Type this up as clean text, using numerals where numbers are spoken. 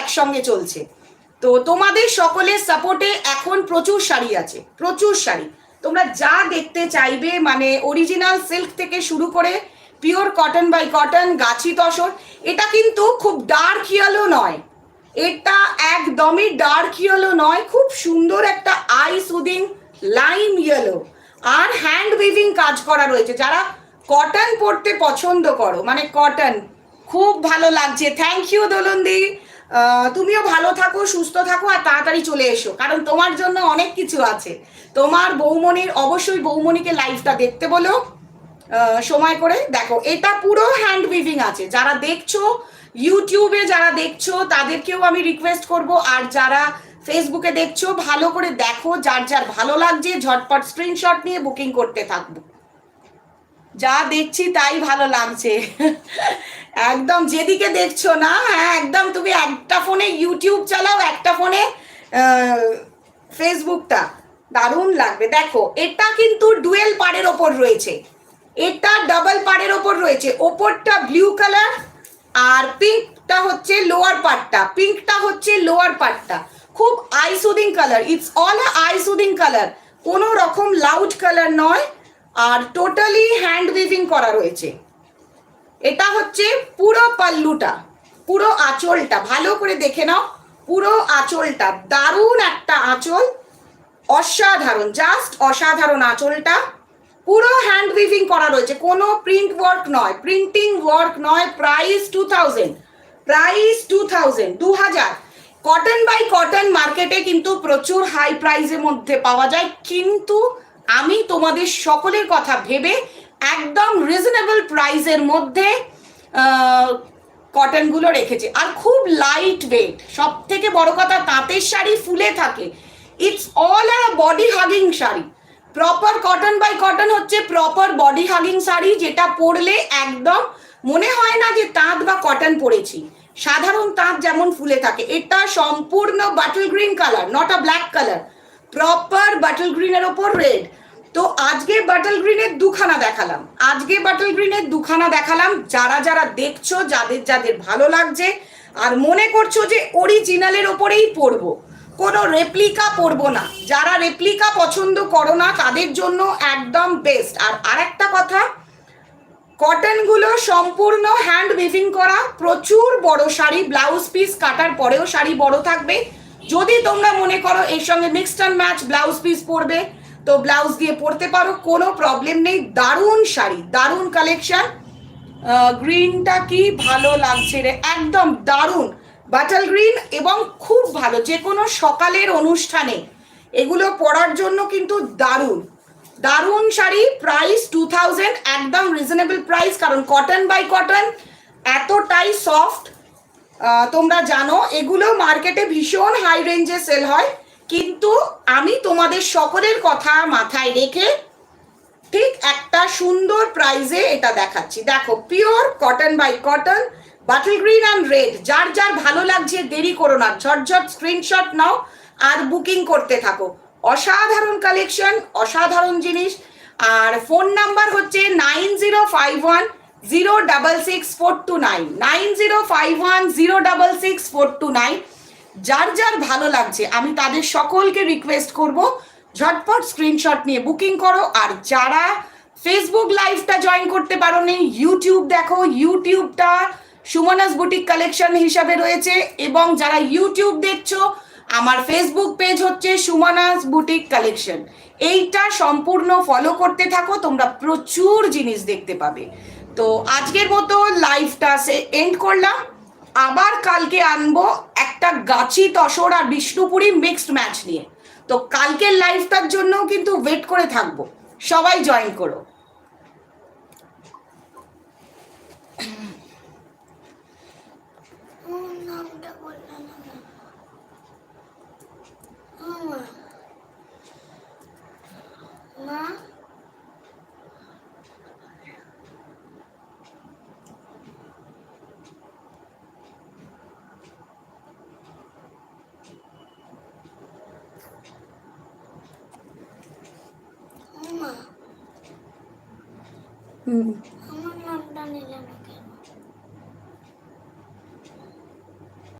একসঙ্গে চলছে। তো তোমাদের সকলের সাপোর্টে এখন প্রচুর শাড়ি আছে, প্রচুর শাড়ি। তোমরা যা দেখতে চাইবে, মানে অরিজিনাল সিল্ক থেকে শুরু করে পিওর কটন বাই কটন, গাছি তসর। এটা কিন্তু খুব ডার্ক ইয়েলো নয়, এটা একদমই ডার্ক ইয়েলো নয়, খুব সুন্দর একটা I soothing lime yellow, R hand weaving কাজ করা রয়েছে। যারা কটন পরতে পছন্দ করো, মানে কটন, খুব ভালো লাগছে। থ্যাংক ইউ দোলনদি, তুমিও ভালো থাকো, সুস্থ থাকো, আর তাড়াতাড়ি চলে এসো, কারণ তোমার জন্য অনেক কিছু আছে। তোমার বৌমনির, অবশ্যই বৌমনিকে লাইভটা দেখতে বলো, সময় করে দেখো। এটা পুরো হ্যান্ড উইভিং আছে। যারা দেখছো ইউটিউবে, যারা দেখছো তাদেরকেও আমি রিকোয়েস্ট করব, আর যারা ফেসবুকে দেখছো ভালো করে দেখো, যার যার ভালো লাগছে ঝটপট স্ক্রিনশট নিয়ে বুকিং করতে থাকবো। যা দেখছি তাই ভালো লাগছে একদম, যেদিকে দেখছো না, হ্যাঁ একদম, তুমি একটা ফোনে ইউটিউব চালাও, একটা ফোনে ফেসবুকটা, দারুণ লাগবে। দেখো এটা কিন্তু ডুয়েল পাড়ের ওপর রয়েছে, এটা ডাবল পাড়ের ওপর রয়েছে। ওপরটা ব্লু কালার আর পিঙ্কটা হচ্ছে লোয়ার পার্টটা, পিঙ্কটা হচ্ছে লোয়ার পার্টটা। খুব I soothing colour, it's all I soothing colour, কোনো রকম লাউড কালার নয়, আর টোটালি হ্যান্ড উইভিং করা রয়েছে। এটা হচ্ছে পুরো পাল্লুটা, পুরো আঁচলটা ভালো করে দেখে নাও, পুরো আঁচলটা দারুণ একটা আঁচল, অসাধারণ, জাস্ট অসাধারণ আঁচলটা, পুরো হ্যান্ড উইভিং করা রয়েছে, কোনো প্রিন্ট ওয়ার্ক নয়, প্রিন্টিং ওয়ার্ক নয়। Price 2000, price 2000, 2000। Cotton by cotton মার্কেটে কিন্তু প্রচুর হাই প্রাইসের মধ্যে পাওয়া যায়, কিন্তু আমি তোমাদের সকলের কথা ভেবে একদম রিজনেবল প্রাইসের মধ্যে কটনগুলো রেখেছে, আর খুব লাইট ওয়েট। সব থেকে বড় কথা, তাঁতের শাড়ি ফুলে থাকে, it's all a body hugging sari. Proper cotton by cotton হচ্ছে প্রপার বডি হাগিং শাড়ি, যেটা পরলে একদম মনে হয় না যে তাঁত বা কটন পরেছি, সাধারণ তাঁত যেমন ফুলে থাকে। এটা সম্পূর্ণ bottle green colour, not a black colour, proper bottle গ্রিনের ওপর রেড। তো আজকে বাটল গ্রিনের দুখানা দেখালাম, আজকে বাটল গ্রিনের দুখানা দেখালাম। যারা যারা দেখছো, যাদের যাদের ভালো লাগছে আর মনে করছো যে অরিজিনালের ওপরেই পরবো, কোনো রেপ্লিকা পরবো না, যারা রেপ্লিকা পছন্দ করো না তাদের জন্য একদম বেস্ট। আর আরেকটা কথা, কটনগুলো সম্পূর্ণ হ্যান্ড উইভিং করা, প্রচুর বড় শাড়ি, ব্লাউজ পিস কাটার পরেও শাড়ি বড় থাকবে। যদি তোমরা মনে করো এর সঙ্গে mixed and match blouse piece পরবে, তো ব্লাউজ দিয়ে পরতে পারো, কোনো প্রবলেম নেই। দারুণ শাড়ি, দারুণ কালেকশন। গ্রিনটা কি ভালো লাগছে রে, একদম দারুণ বাটাল গ্রিন, এবং খুব ভালো যে কোনো সকালের অনুষ্ঠানে এগুলো পরার জন্য কিন্তু দারুণ দারুণ শাড়ি। প্রাইস 2000, একদম রিজনেবল প্রাইস, কারণ কটন বাই কটন এতটাই সফট। তোমরা জানো এগুলো মার্কেটে ভীষণ হাই রেঞ্জে সেল হয়, কিন্তু আমি তোমাদের সকলের কথা মাথায় রেখে ঠিক একটা সুন্দর প্রাইজে এটা দেখাচ্ছি। দেখো pure cotton by cotton, bottle green and red. যার যার ভালো লাগছে দেরি করো না, ঝটঝট স্ক্রিনশট নাও আর বুকিং করতে থাকো। অসাধারণ কালেকশন, অসাধারণ জিনিস। আর ফোন নাম্বার হচ্ছে 9051066429, 9051066429। যার যার ভালো লাগছে আমি তাদের সকলকে রিকোয়েস্ট করব ঝটপট স্ক্রিনশট নিয়ে বুকিং করো। আর যারা ফেসবুক লাইভটা জয়েন করতে পারো নি, ইউটিউব দেখো, ইউটিউবটা সুমনাস বুটিক কালেকশন হিসাবে রয়েছে, এবং যারা ইউটিউব দেখছো আমার ফেসবুক পেজ হচ্ছে সুমনাস বুটিক কালেকশন। এইটা সম্পূর্ণ ফলো করতে থাকো, তোমরা প্রচুর জিনিস দেখতে পাবে। তো আজকের মতো লাইভটা এন্ড করলাম, আবার কালকে আনবো একটা গাছি তসর আর বিষ্ণুপুরি মিক্সড ম্যাচ নিয়ে। তো কালকের লাইভটার জন্য কিন্তু ওয়েট করে থাকবো, সবাই জয়েন করো।